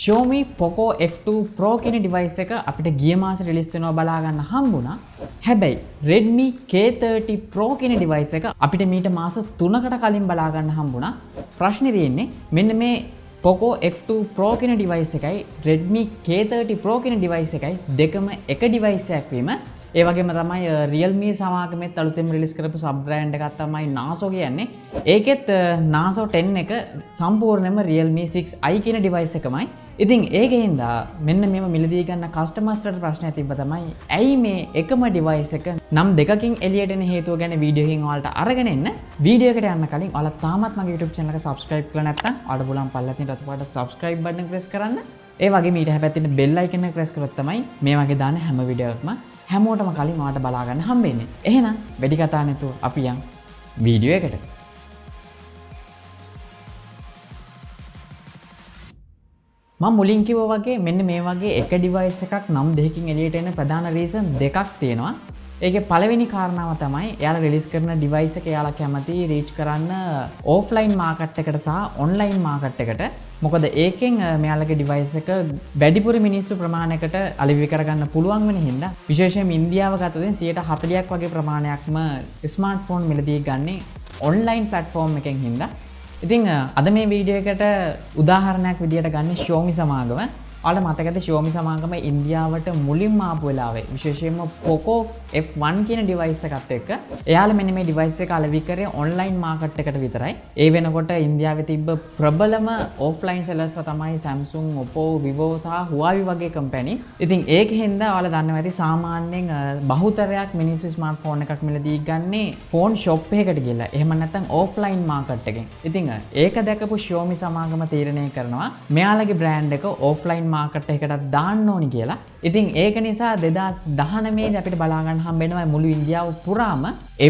Xiaomi Poco F2 Pro කියන device එක අපිට ගිය මාසේ රිලීස් වෙනවා බලා ගන්න හම්බුණා. හැබැයි Redmi K30 Pro කියන device එක අපිට මීට මාස 3කට කලින් බලා ගන්න හම්බුණා. ප්‍රශ්නේ තියෙන්නේ මෙන්න මේ Poco F2 Pro කියන device එකයි Redmi K30 Pro කියන device එකයි දෙකම එක device එකක් වීම. ඒ වගේම තමයි Realme සමාගමෙත් අලුතෙන් රිලීස් කරපු සබ් බ්‍රෑන්ඩ් එකක් තමයි Naso කියන්නේ. ඒකෙත් Naso 10 එක සම්පූර්ණයෙන්ම Realme 6i කියන device එකමයි. ඉතින් ඒකෙන්ද මෙන්න මේව මිලදී ගන්න කස්ටමර්ස්ලට ප්‍රශ්නයක් තිබ්බ තමයි ඇයි මේ එකම device එක නම් දෙකකින් එළියට එන හේතුව ගැන වීඩියෝ එකකින් ඔයාලට අරගෙන එන්න. වීඩියෝ එකට යන්න කලින් ඔයාලා තාමත් මගේ YouTube channel එක subscribe කරලා නැත්නම් ඔයාලට පුළුවන් පල්ලෙන් තියෙන රතු පාට subscribe button එක press කරන්න. ඒ වගේම ඊට හැපැත්තේ bell icon එක press කරොත් තමයි මේ වගේ දාන හැම වීඩියෝ එකක්ම හැමෝටම කලින් ඔයාලට බලා ගන්න හම්බෙන්නේ. එහෙනම් වැඩි කතා නැතුව අපි යන් වීඩියෝ එකට. මම මුලින් කිව්වා වගේ මෙන්න මේ වගේ එක device එකක් නම් දෙකකින් එළියට එන ප්‍රධාන reason දෙකක් තියෙනවා. ඒකේ පළවෙනි කාරණාව තමයි එයාලා රිලීස් කරන device එක එයාලා කැමති reach කරන්න offline market එකට සහ online market එකට. මොකද ඒකෙන් මෙයාලගේ device එක වැඩිපුර මිනිස්සු ප්‍රමාණයකට අලෙවි කරගන්න පුළුවන් වෙන හින්දා විශේෂයෙන්ම ඉන්දියාව ගත්තොත් 140ක් වගේ ප්‍රමාණයක්ම ස්මාර්ට්ෆෝන් මිලදී ගන්නේ online platform එකෙන් හින්දා. ඉතින් අද මේ වීඩියෝ එකට උදාහරණයක් විදියට ගන්න Xiaomi සමාගම. ඔයාලට මතකද Xiaomi සමාගම ඉන්දියාවට මුලින්ම ආපු වෙලාවේ විශේෂයෙන්ම Poco F1 කියන device එකත් එක්ක එයාලා මෙන්න මේ device එක අලෙවි කරේ online market එකට විතරයි. ඒ වෙනකොට ඉන්දියාවේ තිබ්බ ප්‍රබලම offline sellersලා තමයි Samsung, Oppo, Vivo සහ Huawei වගේ companies. ඉතින් ඒකෙන්ද ඔයාලා දන්නවා ඇති සාමාන්‍යයෙන් බහුතරයක් මිනිස්සු smartphone එකක් මිලදී ගන්නේ phone shop එකකට ගිහලා. එහෙම නැත්නම් offline market එකෙන්. ඉතින් ඒක දැකපු Xiaomi සමාගම තීරණය කරනවා මෙයාලගේ brand එක offline මාකට් එකකට දාන්න ඕනි කියලා. ඉතින් ඒක නිසා 2019 දී අපිට බලා ගන්න හම්බ වෙනවා මුළු ඉන්දියාව පුරාම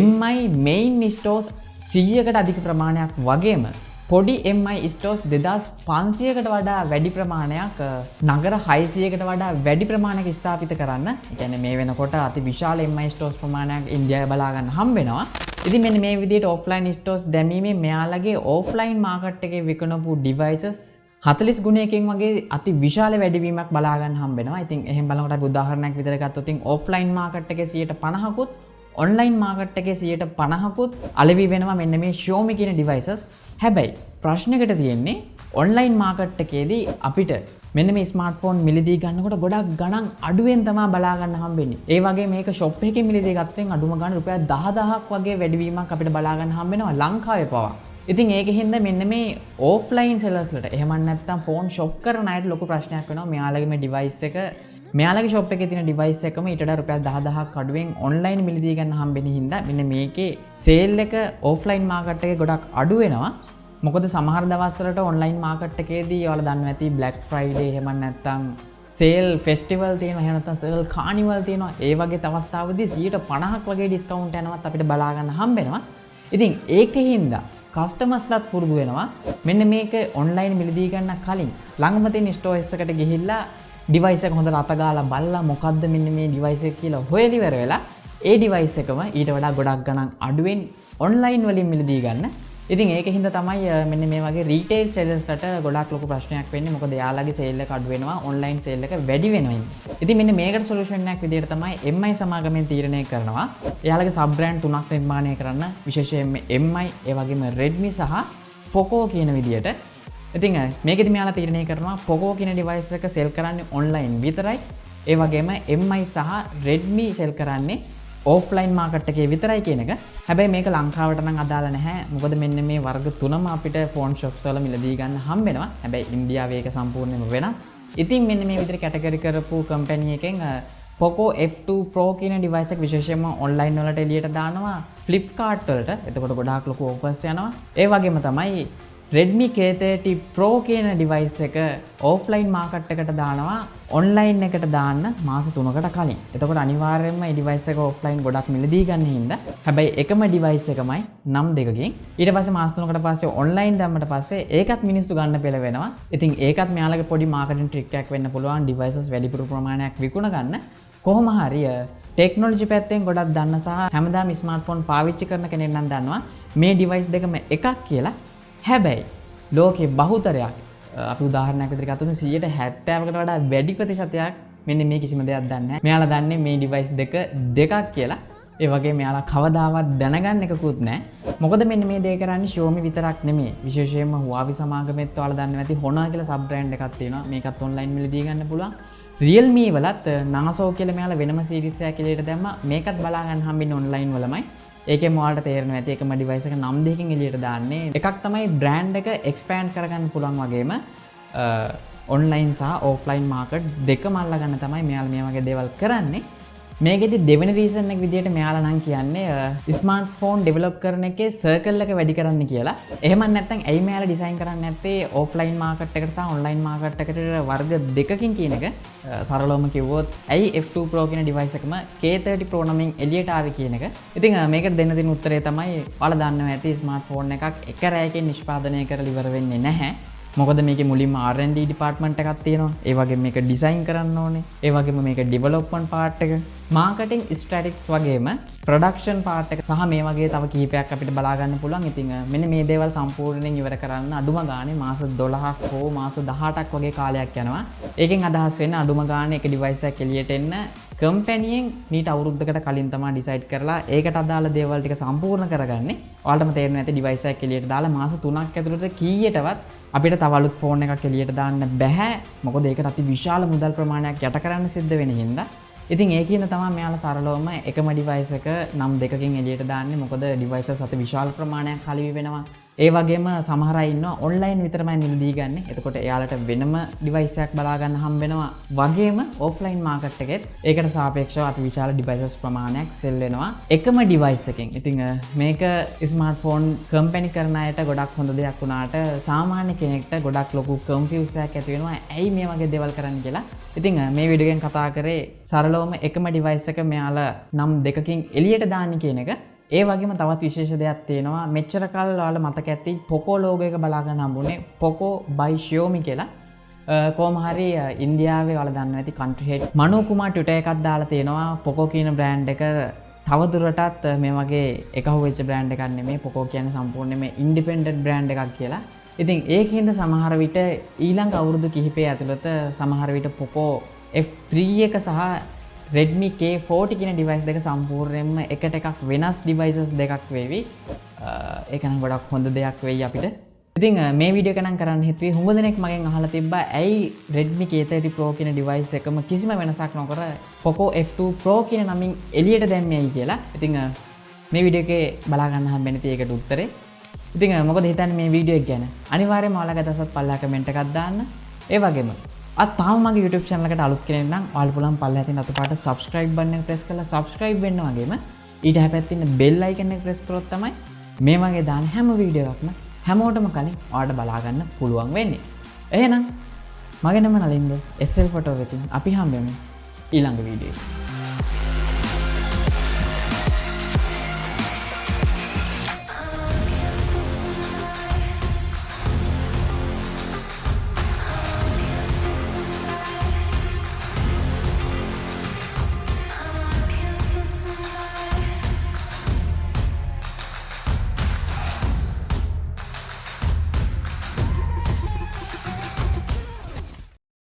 MI main stores 100කට අධික ප්‍රමාණයක් වගේම පොඩි MI stores 2500කට වඩා වැඩි ප්‍රමාණයක් නගර 600කට වඩා වැඩි ප්‍රමාණයක ස්ථාපිත කරන්න. ඒ කියන්නේ මේ වෙනකොට අති විශාල MI stores ප්‍රමාණයක් ඉන්දියාවේ බලා ගන්න හම්බ වෙනවා. ඉතින් මෙන්න මේ විදිහට offline stores දැමීමේ මෙයාලගේ offline market එකේ විකුණපු devices 40 ගුණයකින් වගේ අති විශාල වැඩිවීමක් බලා ගන්න හම්බ වෙනවා. ඉතින් එහෙන් බලනකොට අපි උදාහරණයක් විදිහට ගත්තොත් offline market එකේ 50%කුත් online market එකේ 50%කුත් අලෙවි වෙනවා මෙන්න මේ Xiaomi කියන devices. හැබැයි ප්‍රශ්නයකට තියෙන්නේ online market එකේදී අපිට මෙන්න මේ smartphone මිලදී ගන්නකොට ගොඩක් ගණන් අඩුවෙන් තමයි බලා ගන්න හම්බෙන්නේ. ඒ වගේ මේක shop එකේ මිලදී ගත්තොත් අඩුම ගන්න රුපියල් 10000ක් වගේ වැඩිවීමක් අපිට බලා ගන්න හම්බ වෙනවා ලංකාවේ පවා. ඉතින් ඒකෙන්ද මෙන්න මේ offline sellersලට එහෙම නැත්නම් phone shop කරන අයට ලොකු ප්‍රශ්නයක් වෙනවා. මෙයාලගේ මේ device එක මෙයාලගේ shop එකේ තියෙන device එකම ඊට වඩා රුපියල් 10000ක් අඩුවෙන් online මිලදී ගන්න හම්බෙන හින්දා මෙන්න මේකේ sale එක offline market එකේ ගොඩක් අඩු වෙනවා. මොකද සමහර දවස්වලට online market එකේදී ඔයාලා දන්නවා ඇති Black Friday එහෙම නැත්නම් sale festival තියෙනවා එහෙම නැත්නම් sale carnival තියෙනවා. ඒ වගේ අවස්ථාවදී 50%ක් වගේ discount යනවත් අපිට බලා ගන්න හම්බ වෙනවා. ඉතින් ඒකෙන්ද කස්ටමර්ස්ලාත් පුරුදු වෙනවා මෙන්න මේක ඔන්ලයින් මිලදී ගන්න කලින් ළඟම තියෙන ස්ටෝර්ස් එකට ගිහිල්ලා ඩිවයිස් එක හොඳට අත ගාලා බලලා මොකද්ද මෙන්න මේ ඩිවයිස් එක කියලා හොයලා ඉවර වෙලා ඒ ඩිවයිස් එකම ඊට වඩා ගොඩක් ගණන් අඩුවෙන් ඔන්ලයින් වලින් මිලදී ගන්න. ඉතින් ඒකින්ද තමයි මෙන්න මේ වගේ රීටේල් සෙලර්ස්ලට ගොඩක් ලොකු ප්‍රශ්නයක් වෙන්නේ. මොකද එයාලගේ සේල් එක අඩු වෙනවා ඔන්ලයින් සේල් එක වැඩි වෙනවා. ඉතින් මෙන්න මේකට සොලියුෂන් එකක් විදිහට තමයි MI සමාගමෙන් තීරණය කරනවා එයාලගේ සබ් බ්‍රෑන්ඩ් තුනක් නිර්මාණය කරන්න විශේෂයෙන්ම MI ඒ වගේම Redmi සහ Poco කියන විදිහට. ඉතින් මේකෙදි මෙයාලා තීරණය කරනවා Poco කියන device එක සෙල් කරන්නේ ඔන්ලයින් විතරයි. ඒ වගේම MI සහ Redmi සෙල් කරන්නේ offline market එකේ විතරයි කියන එක. හැබැයි මේක ලංකාවට නම් අදාළ නැහැ. මොකද මෙන්න මේ වර්ග තුනම අපිට phone shops වල මිලදී ගන්න හම්බ වෙනවා. හැබැයි ඉන්දියාවේ ඒක සම්පූර්ණයෙන්ම වෙනස්. ඉතින් මෙන්න මේ විදිහට කැටගරි කරපු company එකෙන් Poco F2 Pro කියන device එක විශේෂයෙන්ම online වලට එළියට දානවා Flipkart වලට. එතකොට ගොඩාක් ලොකු offers යනවා. ඒ වගේම තමයි Redmi K30 Pro කියන device එක offline market එකට දානවා online එකට දාන්න මාස 3කට කලින්. එතකොට අනිවාර්යයෙන්ම මේ device එක offline ගොඩක් මිලදී ගන්න හින්දා හැබැයි එකම device එකමයි නම් දෙකකින්. ඊට පස්සේ මාස 3කට පස්සේ online දැම්මට පස්සේ ඒකත් මිනිස්සු ගන්න පෙළ වෙනවා. ඉතින් ඒකත් මෙයාලගේ පොඩි marketing trick එකක් වෙන්න පුළුවන් devices වැඩිපුර ප්‍රමාණයක් විකුණ ගන්න. කොහොම හරි ටෙක්නොලොජි පැත්තෙන් ගොඩක් දන්න සහ හැමදාම ස්මාර්ට්ෆෝන් පාවිච්චි කරන කෙනෙක් නම් දන්නවා මේ device දෙකම එකක් කියලා. හැබැයි ලෝකේ බහුතරයක් අපි උදාහරණයක් විදිහට ගත්තොත් 70%කට වඩා වැඩි ප්‍රතිශතයක් මෙන්න මේ කිසිම දෙයක් දන්නේ නැහැ. මෙයාලා දන්නේ මේ device දෙකක් කියලා. ඒ වගේ මෙයාලා කවදාවත් දැනගන්න එකකුත් නැහැ. මොකද මෙන්න මේ දේ කරන්නේ Xiaomi විතරක් නෙමෙයි. විශේෂයෙන්ම Huawei සමාගමෙත් ඔයාලා දන්නේ නැති Honor කියලා සබ් බ්‍රෑන්ඩ් එකක් තියෙනවා. මේකත් ඔන්ලයින් මිලදී ගන්න පුළුවන්. Realme වලත් Naso කියලා මෙයාලා වෙනම සීරීස් එකක් එළියට දැම්මා. මේකත් බලා ගන්න හම්බෙන්නේ ඔන්ලයින් වලමයි. ඒකෙන් ඔයාලට තේරෙනවා ඇති එකම device එක නම් දෙකකින් එළියට දාන්නේ. එකක් තමයි brand එක expand කරගන්න පුළුවන් වගේම online සහ offline market දෙකම අල්ලා ගන්න තමයි මෙයාලා මේ වගේ දේවල් කරන්නේ. මේකෙදි දෙවෙනි රීසන් එක විදිහට මෙයාලා නම් කියන්නේ ස්මාර්ට්ෆෝන් ඩෙවලොප් කරන එකේ සර්කල් එක වැඩි කරන්න කියලා. එහෙම නැත්නම් ඇයි මෙයාලා ඩිසයින් කරන්නේ නැත්තේ ඕෆ්ලයින් මාකට් එකට සහ ඔන්ලයින් මාකට් එකට වර්ග දෙකකින් කියන එක සරලවම කිව්වොත් ඇයි F2 Pro කියන device එකම K30 Pro නමින් එළියට ආවේ කියන එක. ඉතින් මේකට දෙන්න තියෙන උත්තරය තමයි ඔයාලා දන්නවා ඇති ස්මාර්ට්ෆෝන් එකක් එක රැයකින් නිෂ්පාදනය කරලා ඉවර වෙන්නේ නැහැ. මොකද මේකේ මුලින්ම R&D department එකක් තියෙනවා. ඒ වගේම මේක ඩිසයින් කරන්න ඕනේ. ඒ වගේම මේක development part එක, marketing strategies වගේම production part එක සහ මේ වගේ තව කීපයක් අපිට බලා ගන්න පුළුවන්. ඉතින් මෙන්න මේ දේවල් සම්පූර්ණයෙන් ඉවර කරන්න අඩුම ගානේ මාස 12ක් හෝ මාස 18ක් වගේ කාලයක් යනවා. ඒකෙන් අදහස් වෙන්නේ අඩුම ගානේ එක device එකක් එළියට එන්න කම්පැනියෙන් මීට අවුරුද්දකට කලින් තමයි ඩිසයිඩ් කරලා ඒකට අදාළ දේවල් ටික සම්පූර්ණ කරගන්නේ. ඔයාලටම තේරෙනවා ඇති device එකක් එළියට දාලා මාස 3ක් ඇතුළත කීයටවත් අපිට තව අලුත් ෆෝන් එකක් එළියට දාන්න බෑ. මොකද ඒකට අති විශාල මුදල් ප්‍රමාණයක් යට කරන්න සිද්ධ වෙන හින්දා. ඉතින් ඒකින්ද තමයි මෙයාලා සරලවම එකම device එක නම් දෙකකින් එළියට දාන්නේ. මොකද devices අති විශාල ප්‍රමාණයක් කලිවි වෙනවා. ඒ වගේම සමහර අය ඉන්නවා ඔන්ලයින් විතරමයි මිලදී ගන්න. එතකොට එයාලට වෙනම device එකක් බලා ගන්න හම්බ වෙනවා. වගේම offline market එකෙත් ඒකට සාපේක්ෂව අති විශාල devices ප්‍රමාණයක් sell වෙනවා එකම device එකෙන්. ඉතින් මේක smartphone company කරන අයට ගොඩක් හොඳ දෙයක් වුණාට සාමාන්‍ය කෙනෙක්ට ගොඩක් ලොකු confuse එකක් ඇති වෙනවා. ඇයි මේ වගේ දේවල් කරන්න කියලා. ඉතින් මේ වීඩියෝ එකෙන් කතා කරේ සරලවම එකම device එක මෙයාලා නම් දෙකකින් එළියට දාන්න කියන එක. ඒ වගේම තවත් විශේෂ දෙයක් තියෙනවා. මෙච්චර කල් ඔයාලා මතක ඇති Poco logo එක බලා ගන්න හම්බුනේ Poco by Xiaomi කියලා. කොහොම හරි ඉන්දියාවේ ඔයාලා දන්නවා ඇති country head මනු කුමාර් Twitter එකක් දාලා තියෙනවා Poco කියන brand එක තවදුරටත් මේ වගේ එකහුව වෙච්ච brand එකක් නෙමෙයි. Poco කියන්නේ සම්පූර්ණයෙන්ම independent brand එකක් කියලා. ඉතින් ඒකින්ද සමහර විට ඊළඟ අවුරුදු කිහිපය ඇතුළත සමහර විට Poco F3 එක සහ Redmi K40 කියන device දෙක සම්පූර්ණයෙන්ම එකට එකක් වෙනස් devices දෙකක් වේවි. ඒක නම් ගොඩක් හොඳ දෙයක් වෙයි අපිට. ඉතින් මේ වීඩියෝ එක නම් කරන්න හිතුවේ හුඟ දෙනෙක් මගෙන් අහලා තිබ්බා ඇයි Redmi K30 Pro කියන device එකම කිසිම වෙනසක් නොකර Poco F2 Pro කියන නමින් එළියට දැම්මේයි කියලා. ඉතින් මේ වීඩියෝ එකේ බලා ගන්න හම්බෙන්නේ ඒකට උත්තරේ. ඉතින් මොකද හිතන්නේ මේ වීඩියෝ එක ගැන? අනිවාර්යයෙන්ම ඔයාලගේ අදහසත් පල්ලා කමෙන්ට් එකක් දාන්න. ඒ වගේම තාම මගේ YouTube channel එකට අලුත් කෙනෙක් නම් ඔයාලා පුළුවන් පල්ලෙහා තියෙන අත පාට subscribe button එක press කරලා subscribe වෙන්න වගේම ඊට හැපැත්තේ තියෙන bell icon එක press කරොත් තමයි මේ වගේ දාන හැම වීඩියෝ එකක්ම හැමෝටම කලින් ඔයාලට බලා ගන්න පුළුවන් වෙන්නේ. එහෙනම් මගේ නම නලින්ද SL photo වෙතින් අපි හම්බෙමු ඊළඟ වීඩියෝ එකේ.